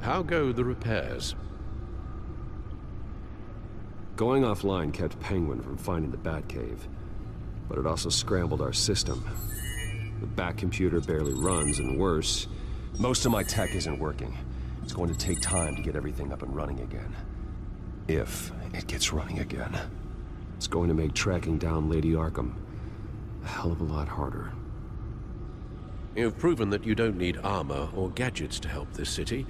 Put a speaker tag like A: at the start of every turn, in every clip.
A: How go the repairs?
B: Going offline kept Penguin from finding the Batcave, but it also scrambled our system. The Bat computer barely runs, and worse, most of my tech isn't working. It's going to take time to get everything up and running again. If it gets running again. It's going to make tracking down Lady Arkham a hell of a lot harder.
A: You've proven that you don't need armor or gadgets to help this city.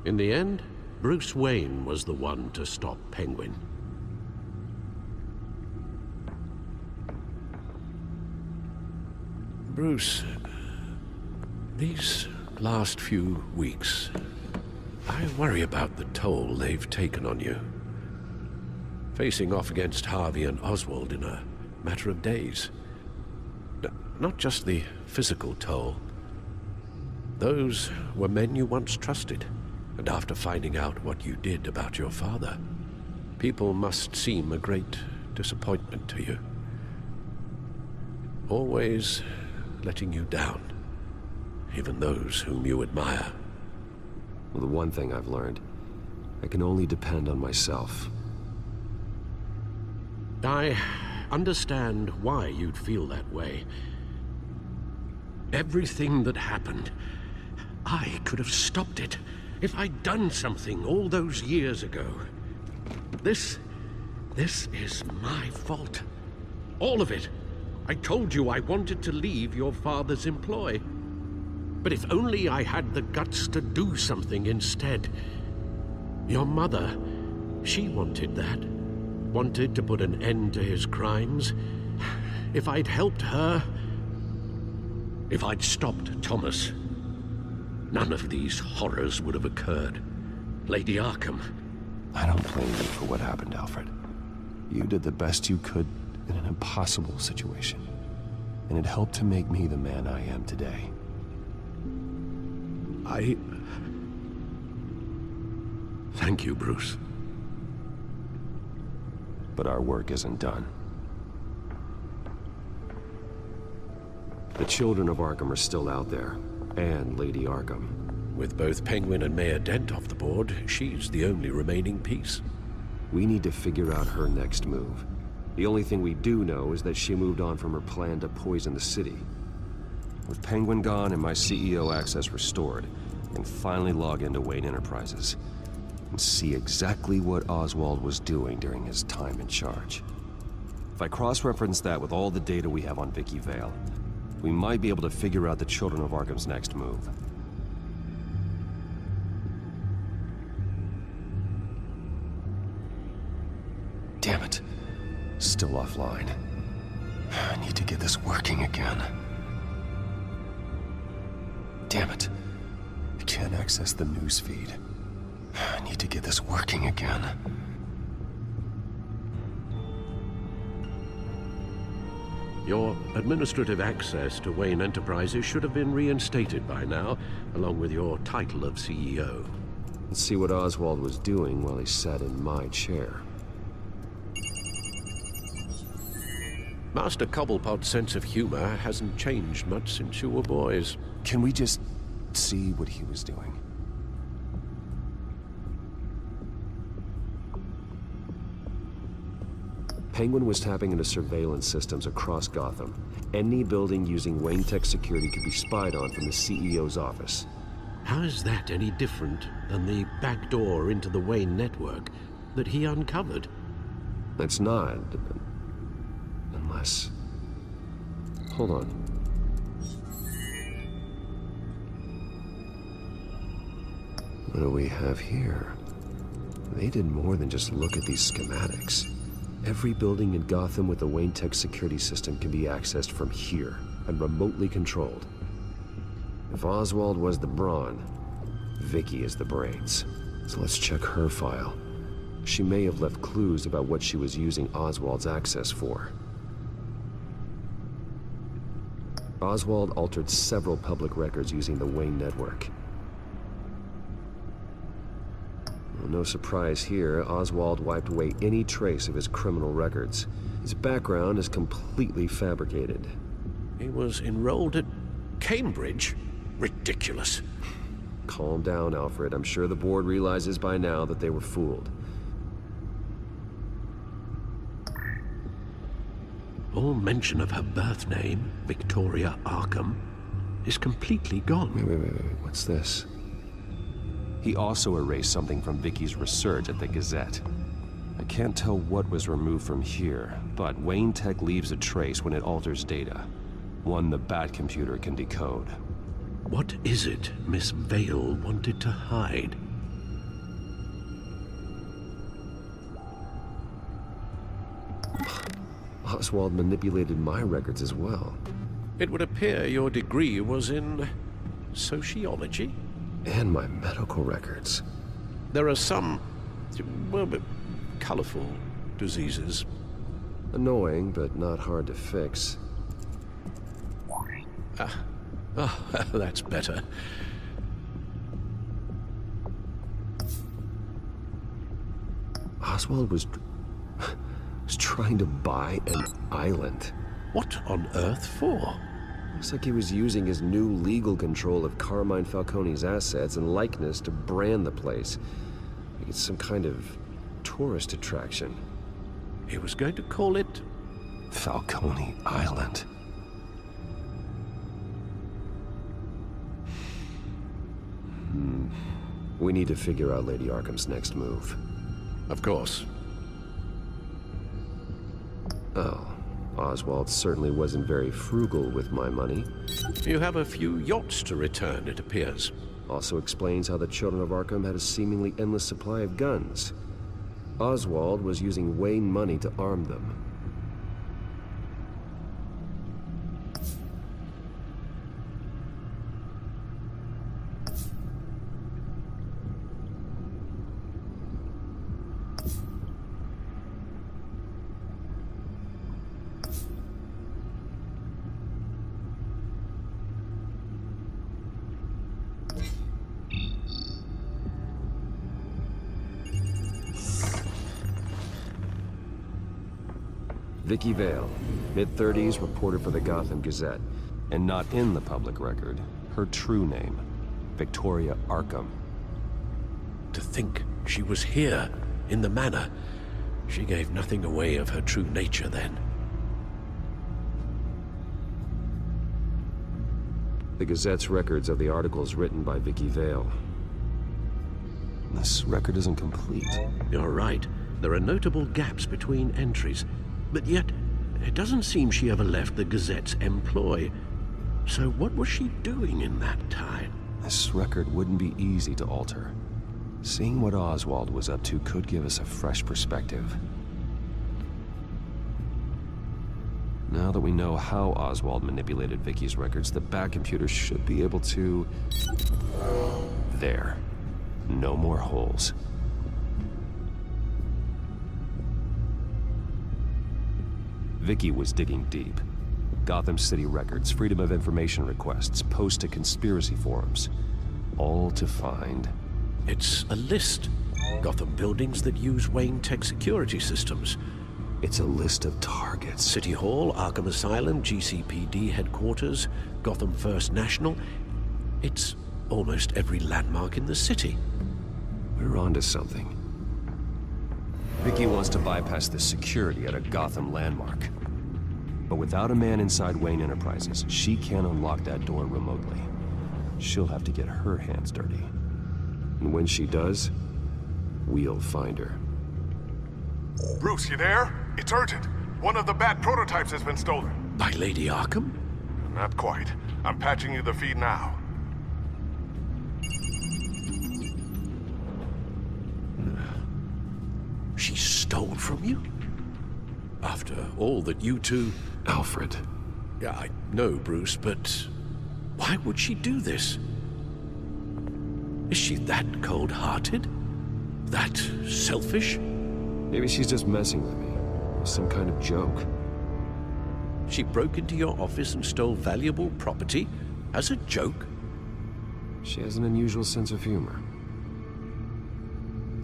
A: In the end, Bruce Wayne was the one to stop Penguin. Bruce, these last few weeks, I worry about the toll they've taken on you. Facing off against Harvey and Oswald in a matter of days. Not just the physical toll. Those were men you once trusted, and after finding out what you did about your father, people must seem a great disappointment to you. Always letting you down, even those whom you admire.
B: Well, the one thing I've learned, I can only depend on myself.
A: I understand why you'd feel that way. Everything that happened, I could have stopped it if I'd done something all those years ago. This is my fault. All of it. I told you I wanted to leave your father's employ. But if only I had the guts to do something instead. Your mother, she wanted that. Wanted to put an end to his crimes. If I'd helped her, if I'd stopped Thomas, none of these horrors would have occurred. Lady Arkham.
B: I don't blame you for what happened, Alfred. You did the best you could in an impossible situation. And it helped to make me the man I am today.
A: Thank you, Bruce.
B: But our work isn't done. The children of Arkham are still out there, and Lady Arkham.
A: With both Penguin and Mayor Dent off the board, she's the only remaining piece.
B: We need to figure out her next move. The only thing we do know is that she moved on from her plan to poison the city. With Penguin gone and my CEO access restored, I can finally log into Wayne Enterprises and see exactly what Oswald was doing during his time in charge. If I cross-reference that with all the data we have on Vicky Vale, we might be able to figure out the Children of Arkham's next move. Damn it. Still offline. I need to get this working again. Damn it. I can't access the news feed. I need to get this working again.
A: Your administrative access to Wayne Enterprises should have been reinstated by now, along with your title of CEO.
B: Let's see what Oswald was doing while he sat in my chair.
A: Master Cobblepot's sense of humor hasn't changed much since you were boys.
B: Can we just see what he was doing? Penguin was tapping into surveillance systems across Gotham. Any building using Wayne Tech security could be spied on from the CEO's office.
A: How is that any different than the back door into the Wayne network that he uncovered?
B: It's not. Unless... Hold on. What do we have here? They did more than just look at these schematics. Every building in Gotham with the Wayne Tech security system can be accessed from here and remotely controlled. If Oswald was the brawn, Vicky is the brains. So let's check her file. She may have left clues about what she was using Oswald's access for. Oswald altered several public records using the Wayne network. Well, no surprise here, Oswald wiped away any trace of his criminal records. His background is completely fabricated.
A: He was enrolled at Cambridge? Ridiculous.
B: Calm down, Alfred. I'm sure the board realizes by now that they were fooled.
A: All mention of her birth name, Victoria Arkham, is completely gone.
B: Wait. What's this? He also erased something from Vicky's research at the Gazette. I can't tell what was removed from here, but Wayne Tech leaves a trace when it alters data. One the Bat computer can decode.
A: What is it Miss Vale wanted to hide?
B: Oswald manipulated my records as well.
A: It would appear your degree was in sociology?
B: And my medical records.
A: There are some, well, colorful diseases.
B: Annoying, but not hard to fix.
A: That's better.
B: Oswald was trying to buy an island.
A: What on earth for?
B: Looks like he was using his new legal control of Carmine Falcone's assets and likeness to brand the place. Like it's some kind of tourist attraction.
A: He was going to call it
B: Falcone Island. We need to figure out Lady Arkham's next move.
A: Of course.
B: Oh, Oswald certainly wasn't very frugal with my money.
A: You have a few yachts to return, it appears.
B: Also explains how the children of Arkham had a seemingly endless supply of guns. Oswald was using Wayne money to arm them. Vicky Vale, mid-30s, reporter for the Gotham Gazette. And not in the public record, her true name, Victoria Arkham.
A: To think she was here, in the manor. She gave nothing away of her true nature then.
B: The Gazette's records of the articles written by Vicky Vale. This record isn't complete.
A: You're right. There are notable gaps between entries. But yet, it doesn't seem she ever left the Gazette's employ. So what was she doing in that time?
B: This record wouldn't be easy to alter. Seeing what Oswald was up to could give us a fresh perspective. Now that we know how Oswald manipulated Vicky's records, the Bat computer should be able to... There. No more holes. Vicky was digging deep. Gotham City records, Freedom of Information requests, posts to conspiracy forums. All to find...
A: It's a list. Gotham buildings that use Wayne Tech security systems.
B: It's a list of targets.
A: City Hall, Arkham Asylum, GCPD headquarters, Gotham First National. It's almost every landmark in the city.
B: We're onto something. Vicky wants to bypass the security at a Gotham landmark. But without a man inside Wayne Enterprises, she can't unlock that door remotely. She'll have to get her hands dirty. And when she does, we'll find her.
C: Bruce, you there? It's urgent. One of the Bat prototypes has been stolen.
A: By Lady Arkham?
C: Not quite. I'm patching you the feed now.
A: She stole from you? After all that you two...
B: Alfred.
A: Yeah, I know, Bruce, but why would she do this? Is she that cold-hearted? That selfish?
B: Maybe she's just messing with me. Some kind of joke.
A: She broke into your office and stole valuable property as a joke?
B: She has an unusual sense of humor.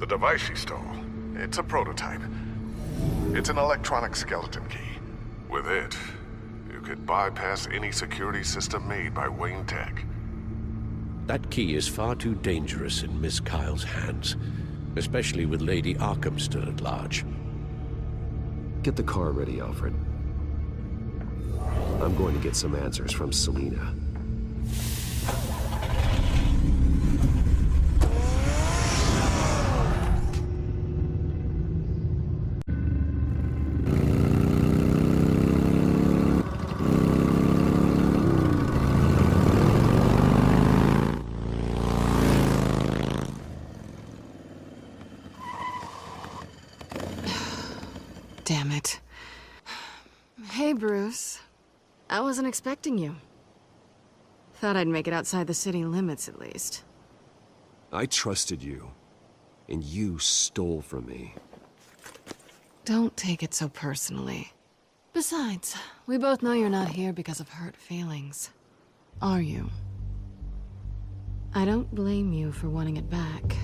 C: The device she stole, it's a prototype. It's an electronic skeleton key. With it, you could bypass any security system made by Wayne Tech.
A: That key is far too dangerous in Miss Kyle's hands, especially with Lady Arkham still at large.
B: Get the car ready, Alfred. I'm going to get some answers from Selina.
D: Damn it. Hey, Bruce. I wasn't expecting you. Thought I'd make it outside the city limits, at least.
B: I trusted you, and you stole from me.
D: Don't take it so personally. Besides, we both know you're not here because of hurt feelings. Are you? I don't blame you for wanting it back.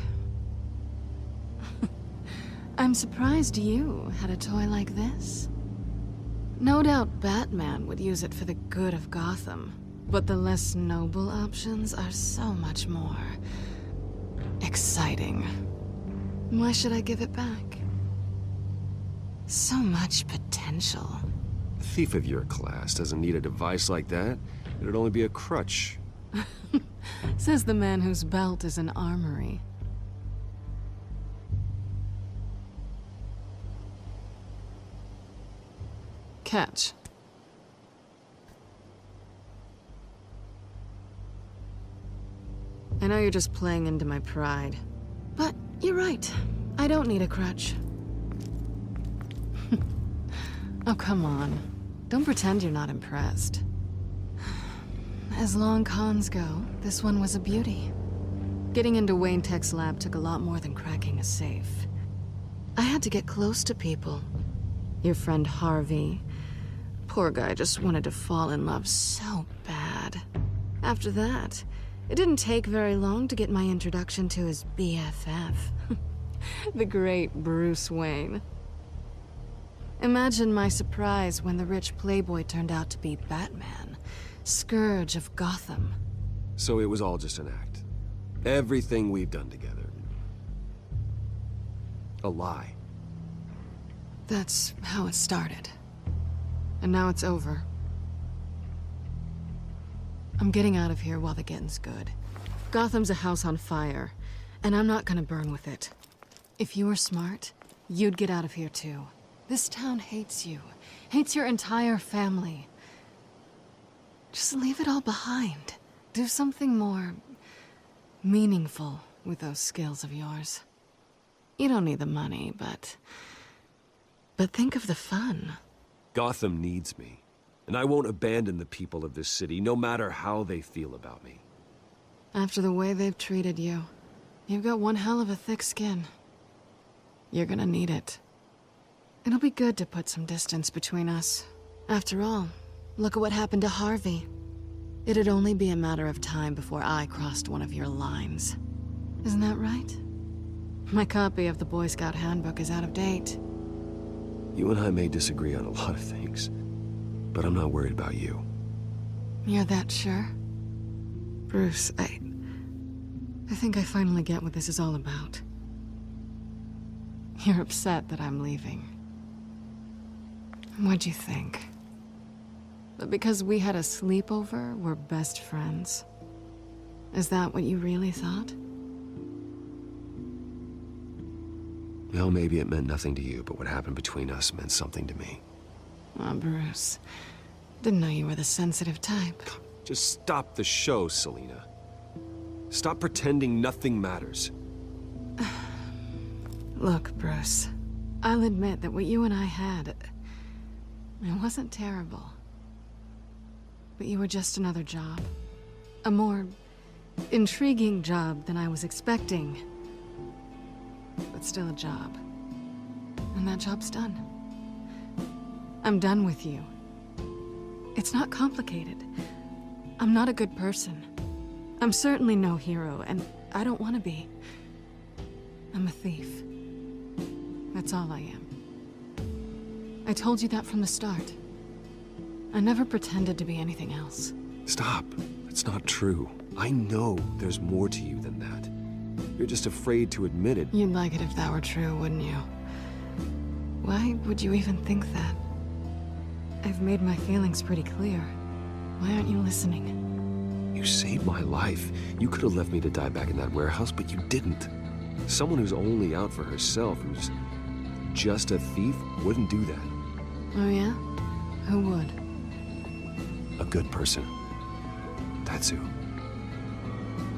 D: I'm surprised you had a toy like this. No doubt Batman would use it for the good of Gotham, but the less noble options are so much more exciting. Why should I give it back? So much potential.
B: A thief of your class doesn't need a device like that. It'd only be a crutch.
D: Says the man whose belt is an armory. Catch. I know you're just playing into my pride, but you're right. I don't need a crutch. Oh, come on. Don't pretend you're not impressed. As long cons go, this one was a beauty. Getting into Wayne Tech's lab took a lot more than cracking a safe. I had to get close to people. Your friend Harvey. Poor guy just wanted to fall in love so bad. After that, it didn't take very long to get my introduction to his BFF. The great Bruce Wayne. Imagine my surprise when the rich playboy turned out to be Batman, Scourge of Gotham.
B: So it was all just an act. Everything we've done together. A lie.
D: That's how it started. And now it's over. I'm getting out of here while the getting's good. Gotham's a house on fire, and I'm not gonna burn with it. If you were smart, you'd get out of here too. This town hates you, hates your entire family. Just leave it all behind. Do something more meaningful with those skills of yours. You don't need the money, but think of the fun.
B: Gotham needs me, and I won't abandon the people of this city, no matter how they feel about me.
D: After the way they've treated you, you've got one hell of a thick skin. You're gonna need it. It'll be good to put some distance between us. After all, look at what happened to Harvey. It'd only be a matter of time before I crossed one of your lines. Isn't that right? My copy of the Boy Scout Handbook is out of date.
B: You and I may disagree on a lot of things, but I'm not worried about you.
D: You're that sure? Bruce, I think I finally get what this is all about. You're upset that I'm leaving. What'd you think? That because we had a sleepover, we're best friends? Is that what you really thought?
B: Well, maybe it meant nothing to you, but what happened between us meant something to me.
D: Oh, Bruce. Didn't know you were the sensitive type.
B: Just stop the show, Selina. Stop pretending nothing matters.
D: Look, Bruce. I'll admit that what you and I had, it wasn't terrible. But you were just another job. A more intriguing job than I was expecting. But still a job. And that job's done. I'm done with you. It's not complicated. I'm not a good person. I'm certainly no hero, and I don't want to be. I'm a thief. That's all I am. I told you that from the start. I never pretended to be anything else.
B: Stop. It's not true. I know there's more to you than that. You're just afraid to admit it.
D: You'd like it if that were true, wouldn't you? Why would you even think that? I've made my feelings pretty clear. Why aren't you listening?
B: You saved my life. You could have left me to die back in that warehouse, but you didn't. Someone who's only out for herself, who's just a thief, wouldn't do that.
D: Oh yeah? Who would?
B: A good person. That's who.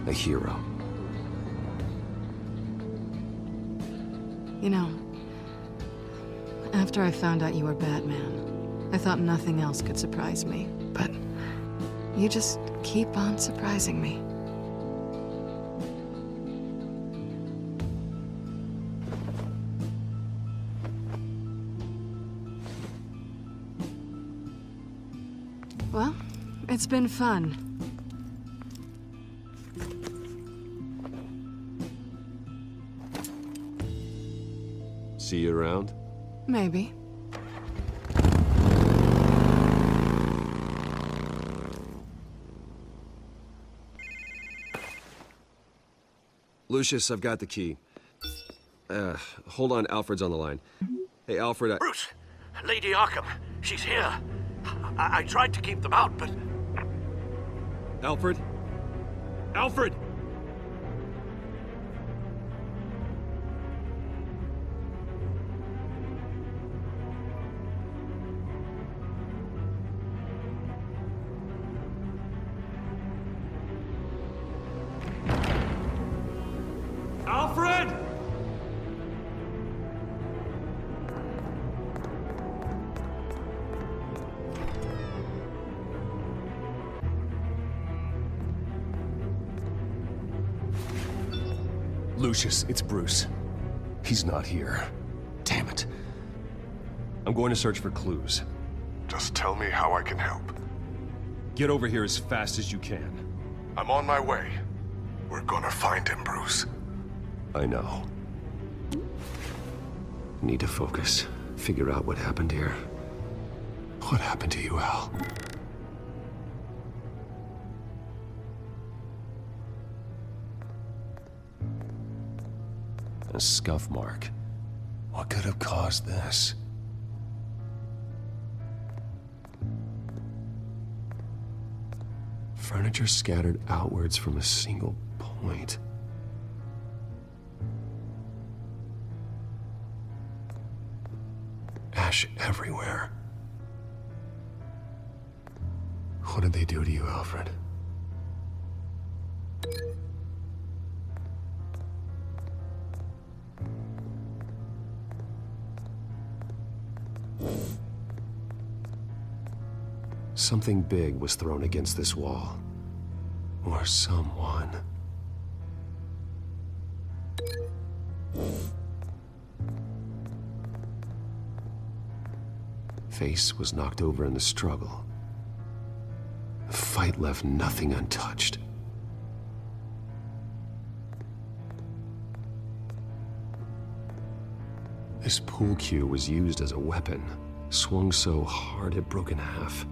B: A hero.
D: You know, after I found out you were Batman, I thought nothing else could surprise me. But you just keep on surprising me. Well, it's been fun.
B: See you around?
D: Maybe.
B: Lucius, I've got the key. Hold on, Alfred's on the line. Hey, Alfred,
A: Bruce! Lady Arkham, she's here. I tried to keep them out, but...
B: Alfred? Alfred!
A: Alfred!
B: Lucius, it's Bruce. He's not here. Damn it. I'm going to search for clues.
C: Just tell me how I can help.
B: Get over here as fast as you can.
C: I'm on my way. We're gonna find him, Bruce.
B: I know. Need to focus. Figure out what happened here. What happened to you, Al? A scuff mark. What could have caused this? Furniture scattered outwards from a single point. Ash everywhere. What did they do to you, Alfred? Something big was thrown against this wall. Or someone. Face was knocked over in the struggle. The fight left nothing untouched. This pool cue was used as a weapon, swung so hard it broke in half.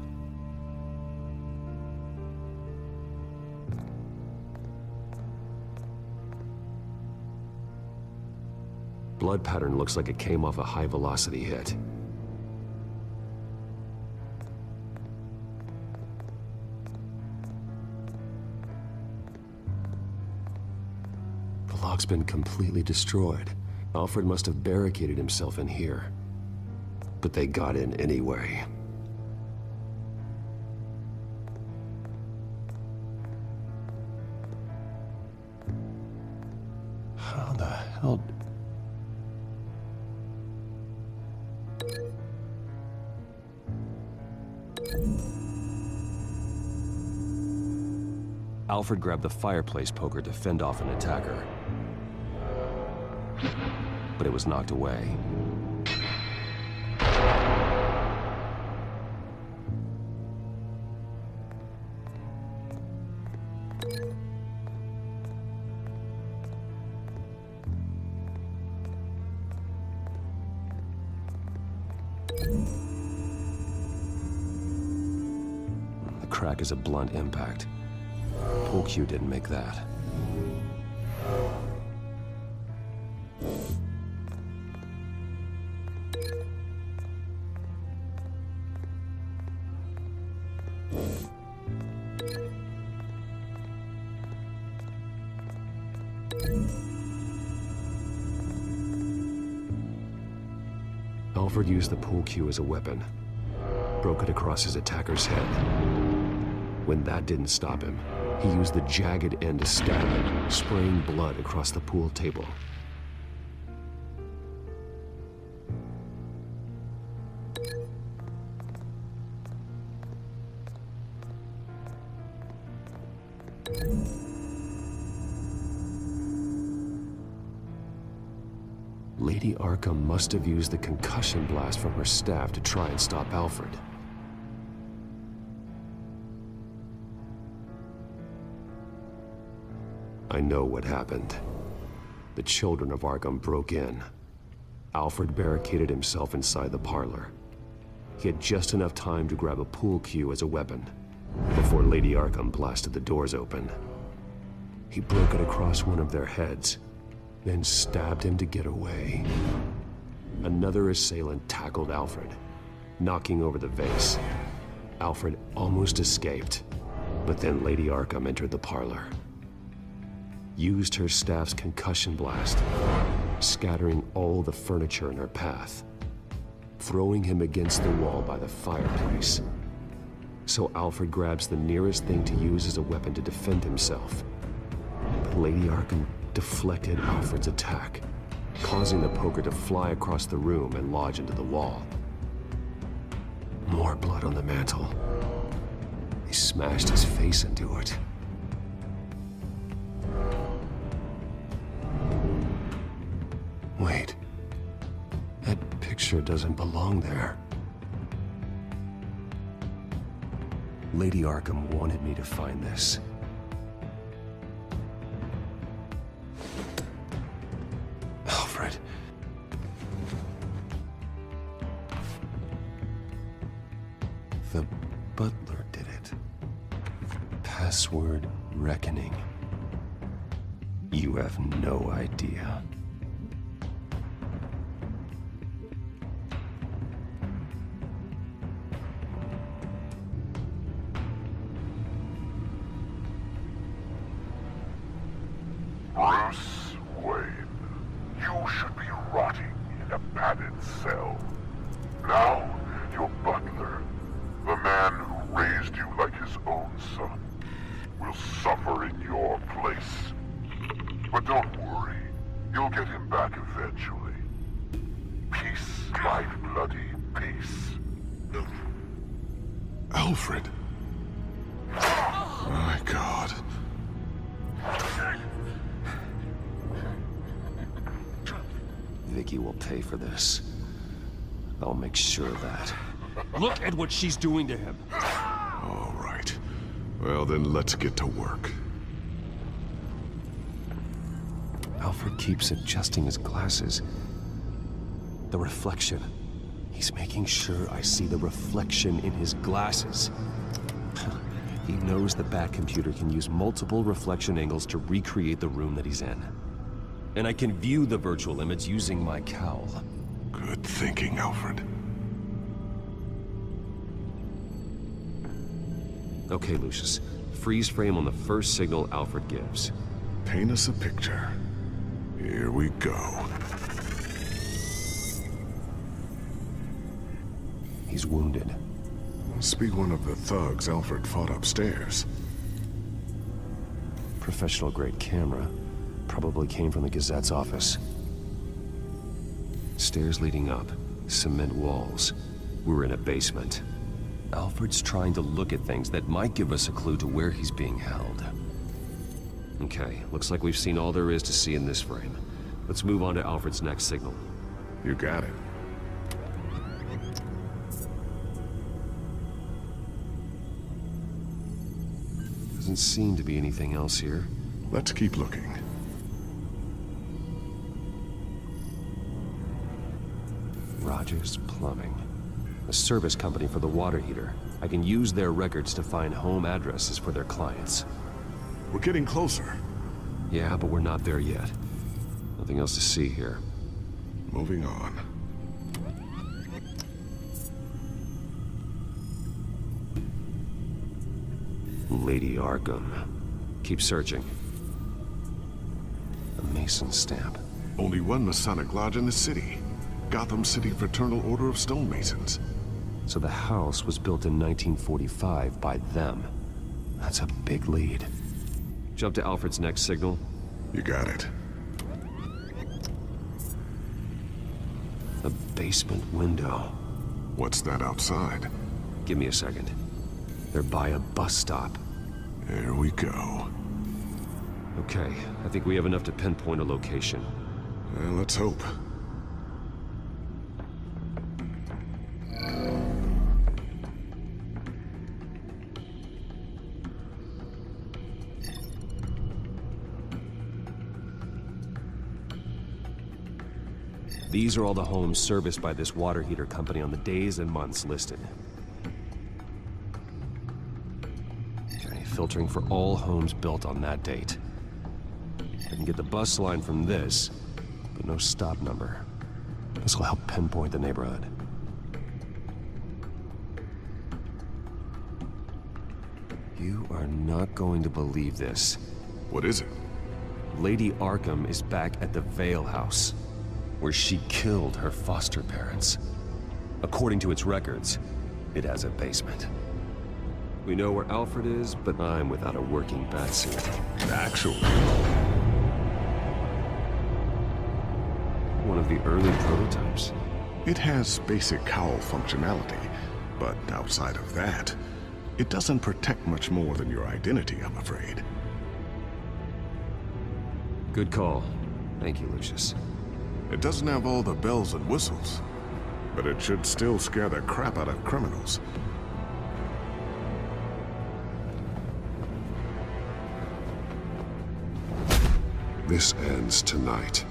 B: Blood pattern looks like it came off a high-velocity hit. The lock's been completely destroyed. Alfred must have barricaded himself in here. But they got in anyway. How the hell... Alfred grabbed the fireplace poker to fend off an attacker. But it was knocked away. The crack is a blunt impact. pool cue didn't make that. Alfred used the pool cue as a weapon, broke it across his attacker's head. When that didn't stop him, he used the jagged end to stab him, spraying blood across the pool table. Lady Arkham must have used the concussion blast from her staff to try and stop Alfred. I know what happened. The children of Arkham broke in. Alfred barricaded himself inside the parlor. He had just enough time to grab a pool cue as a weapon before Lady Arkham blasted the doors open. He broke it across one of their heads, then stabbed him to get away. Another assailant tackled Alfred, knocking over the vase. Alfred almost escaped, but then Lady Arkham entered the parlor. Used her staff's concussion blast, scattering all the furniture in her path, throwing him against the wall by the fireplace. So Alfred grabs the nearest thing to use as a weapon to defend himself. But Lady Arkham deflected Alfred's attack, causing the poker to fly across the room and lodge into the wall. More blood on the mantel. They smashed his face into it. Wait. That picture doesn't belong there. Lady Arkham wanted me to find this. Alfred. The butler did it. Password reckoning. You have no idea.
C: Bruce Wayne, you should be rotting in a padded cell. Now, your butler, the man who raised you like his own son, will suffer in your place. But don't worry, you'll get him back eventually. Peace, my bloody peace.
E: Alfred. My God.
B: Vicky will pay for this. I'll make sure of that.
F: Look at what she's doing to him.
E: All right. Well, then let's get to work.
B: Alfred keeps adjusting his glasses. The reflection. He's making sure I see the reflection in his glasses. He knows the Batcomputer can use multiple reflection angles to recreate the room that he's in. And I can view the virtual image using my cowl.
E: Good thinking, Alfred.
B: Okay, Lucius. Freeze frame on the first signal Alfred gives.
E: Paint us a picture. Here we go.
B: He's wounded.
E: Must be one of the thugs Alfred fought upstairs.
B: Professional-grade camera. Probably came from the Gazette's office. Stairs leading up. Cement walls. We're in a basement. Alfred's trying to look at things that might give us a clue to where he's being held. Okay, looks like we've seen all there is to see in this frame. Let's move on to Alfred's next signal.
E: You got it.
B: Doesn't seem to be anything else here.
E: Let's keep looking.
B: Rogers Plumbing. A service company for the water heater. I can use their records to find home addresses for their clients.
E: We're getting closer.
B: Yeah, but we're not there yet. Nothing else to see here.
E: Moving on.
B: Lady Arkham. Keep searching. A Mason stamp.
E: Only one Masonic lodge in the city. Gotham City Fraternal Order of Stonemasons.
B: So the house was built in 1945 by them. That's a big lead. Jump to Alfred's next signal.
E: You got it.
B: A basement window.
E: What's that outside?
B: Give me a second. They're by a bus stop.
E: There we go.
B: Okay, I think we have enough to pinpoint a location.
E: Let's hope.
B: These are all the homes serviced by this water heater company on the days and months listed. Okay, filtering for all homes built on that date. I can get the bus line from this, but no stop number. This will help pinpoint the neighborhood. You are not going to believe this.
E: What is it?
B: Lady Arkham is back at the Vale House, where she killed her foster parents. According to its records, it has a basement. We know where Alfred is, but I'm without a working batsuit.
E: Actually.
B: One of the early prototypes.
E: It has basic cowl functionality, but outside of that, it doesn't protect much more than your identity, I'm afraid.
B: Good call. Thank you, Lucius.
E: It doesn't have all the bells and whistles, but it should still scare the crap out of criminals. This ends tonight.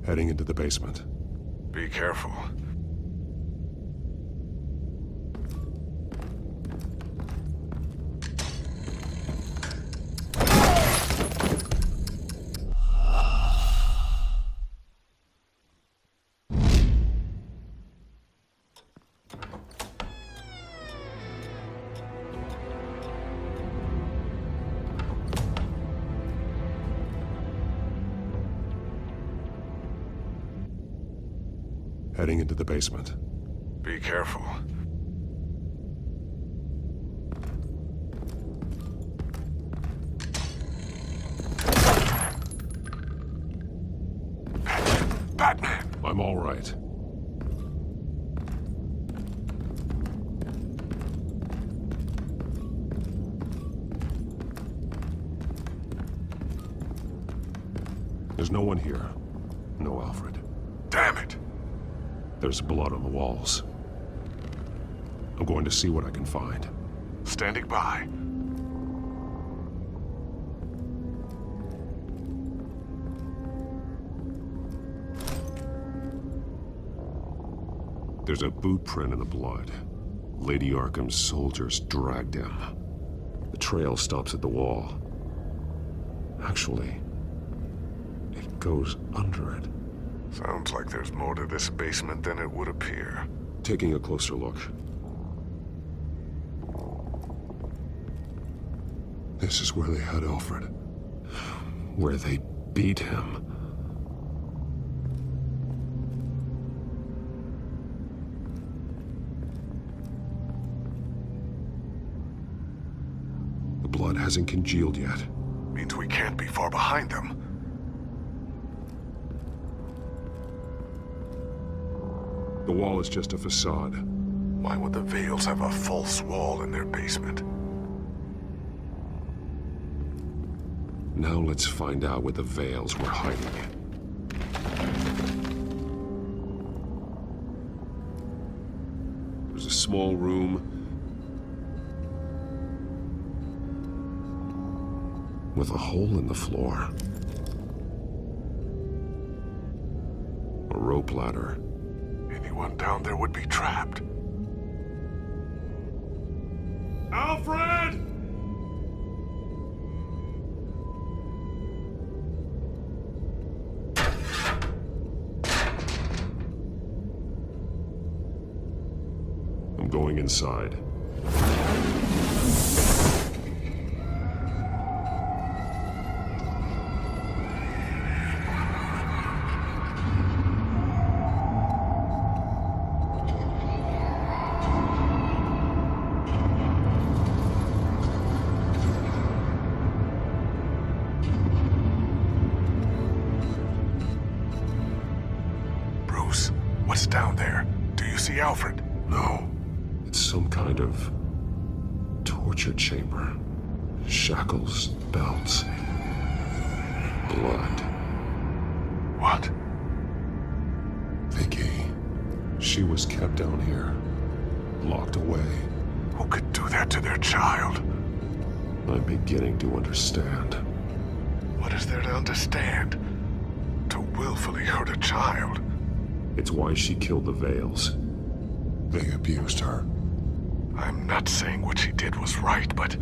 E: Heading into the basement. Be careful. Heading into the basement. Be careful. Batman! I'm all right. There's no one here. No Alfred. Damn it! There's blood on the walls. I'm going to see what I can find. Standing by. There's a boot print in the blood. Lady Arkham's soldiers dragged him. The trail stops at the wall. Actually, it goes under it. Sounds like there's more to this basement than it would appear. Taking a closer look. This is where they had Alfred. Where they beat him. The blood hasn't congealed yet. Means we can't be far behind them. The wall is just a facade. Why would the Vales have a false wall in their basement? Now let's find out where the Vales were hiding. small room with a hole in the floor. A rope ladder.
C: Anyone down there would be trapped.
E: Alfred! I'm going inside.
C: Bruce, what's down there? Do you see Alfred?
E: No. It's some kind of torture chamber. Shackles, belts, blood.
C: What?
E: Vicky. She was kept down here, locked away.
C: Who could do that to their child?
E: I'm beginning to understand.
C: What is there to understand? To willfully hurt a child?
E: It's why she killed the Veils. They abused her.
C: I'm not saying what she did was right, but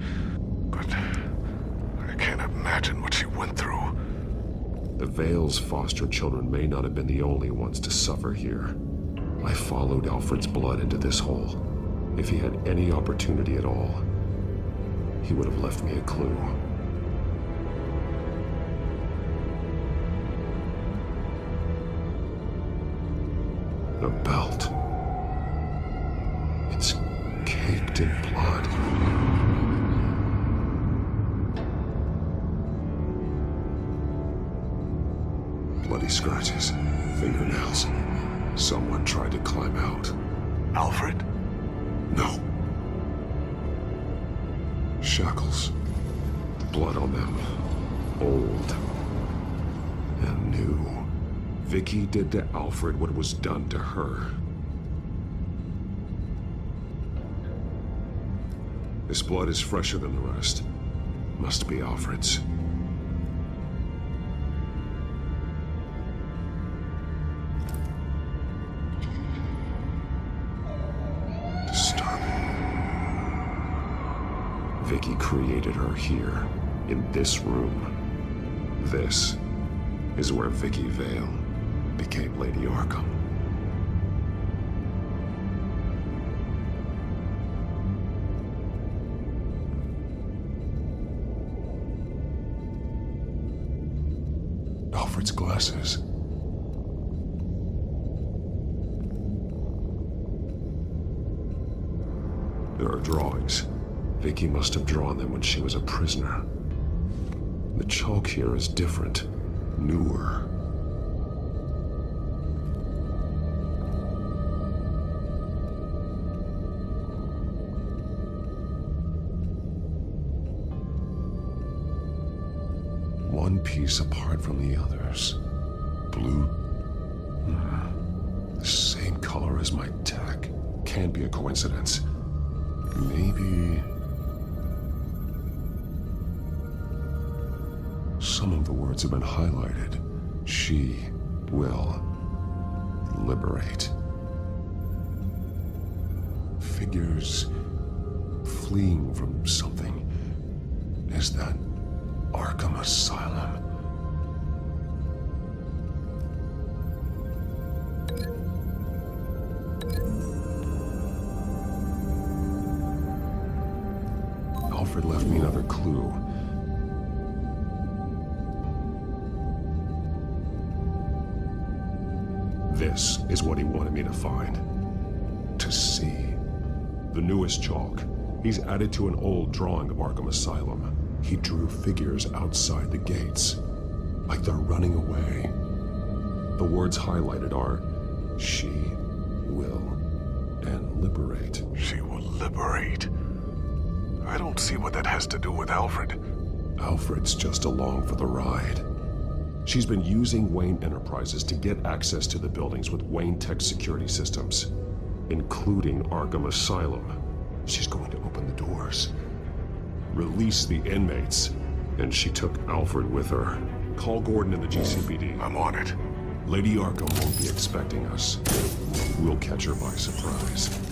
C: I can't imagine what she went through.
E: The Veils' foster children may not have been the only ones to suffer here. I followed Alfred's blood into this hole. If he had any opportunity at all, he would have left me a clue. The belt. It's caked in blood. Bloody scratches, fingernails. Someone tried to climb out.
C: Alfred?
E: No. Shackles. Blood on them. Old. And new. Vicky did to Alfred what was done to her. This blood is fresher than the rest. Must be Alfred's. Disturbing. Vicky created her here, in this room. This is where Vicky Vale became Lady Arkham. Alfred's glasses. There are drawings. Vicky must have drawn them when she was a prisoner. The chalk here is different, newer. One piece apart from the others. Blue. The same color as my tech. Can't be a coincidence. Maybe... Some of the words have been highlighted. She will liberate. Figures fleeing from something. Is that Arkham Asylum? Alfred left me another clue. This is what he wanted me to find. To see. The newest chalk. He's added to an old drawing of Arkham Asylum. He drew figures outside the gates. Like they're running away. The words highlighted are, she will, and liberate.
C: She will liberate. I don't see what that has to do with Alfred.
E: Alfred's just along for the ride. She's been using Wayne Enterprises to get access to the buildings with Wayne Tech security systems. including Arkham Asylum. She's going to open the doors, release the inmates, and she took Alfred with her. Call Gordon and the GCPD.
C: I'm on it.
E: Lady Arkham won't be expecting us. We'll catch her by surprise.